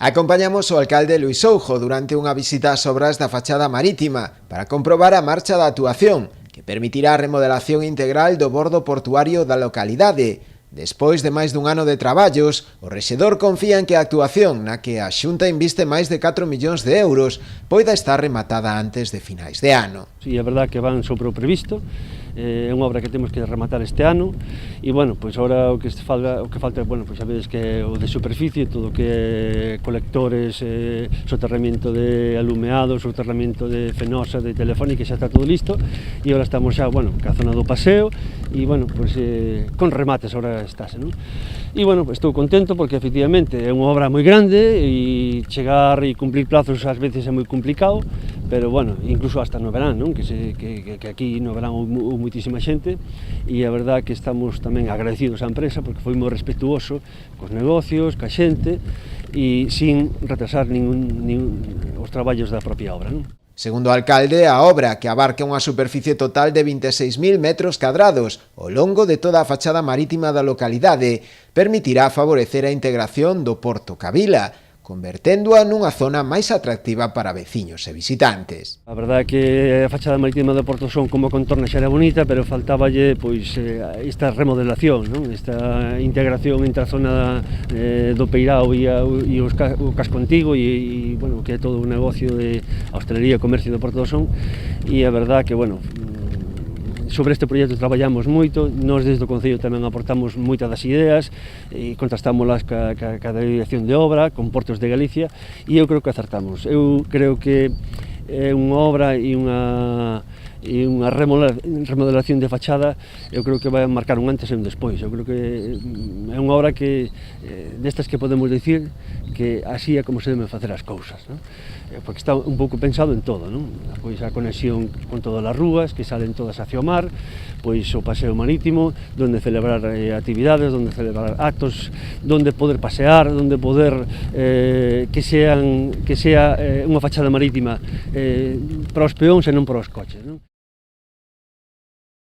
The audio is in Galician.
Acompañamos o alcalde Luís Soujo durante unha visita ás obras da fachada marítima para comprobar a marcha da actuación, que permitirá a remodelación integral do bordo portuario da localidade. Despois de máis dun ano de traballos, o rexedor confía en que a actuación, na que a Xunta inviste máis de 4 millóns de euros, poida estar rematada antes de finais de ano. Sí, é verdad que van sobre o previsto, é unha obra que temos que rematar este ano e, bueno, pois agora o que falta, bueno, pois sabedes que é o de superficie, todo o que é colectores, soterramento de alumeado, soterramento de fenosa, de telefónica, xa está todo listo e agora estamos xa, bueno, ca zona do paseo e, bueno, pois con remates agora estáse, non? E, bueno, estou contento porque efectivamente é unha obra moi grande e chegar e cumplir plazos ás veces é moi complicado, pero, bueno, incluso hasta no verán, non? Que aquí no verán moitísima xente e a verdade que estamos tamén agradecidos á empresa porque foi moi respetuoso cos negocios, ca xente e sin retrasar os traballos da propia obra, non? Segundo o alcalde, a obra, que abarca unha superficie total de 26.000 metros cadrados ao longo de toda a fachada marítima da localidade, permitirá favorecer a integración do Porto Cavila, converténdoa nunha zona máis atractiva para veciños e visitantes. A verdade é que a fachada marítima do Porto Son como contorna xa era bonita, pero faltáballe pois esta remodelación, non? Esta integración entre a zona do Peirao e o casco antigo e bueno, que é todo un negocio de hostelería e comercio do Porto do Son e a verdade que, bueno, sobre este proxecto traballamos moito, nós desde o Concello tamén aportamos moitas das ideas e contrastámolas ca dirección de obra, con Portos de Galicia e eu creo que acertamos. Eu creo que é unha obra e unha remodelación de fachada, eu creo que vai marcar un antes e un despois. Eu creo que é unha obra que destas que podemos dicir que así é como se deben facer as cousas, non? Porque está un pouco pensado en todo, non? Pois a conexión con todas as rúas que salen todas hacia o mar, pois o paseo marítimo, donde celebrar actividades, donde celebrar actos, donde poder pasear, donde poder que sea unha fachada marítima para os peóns e non para os coches, non?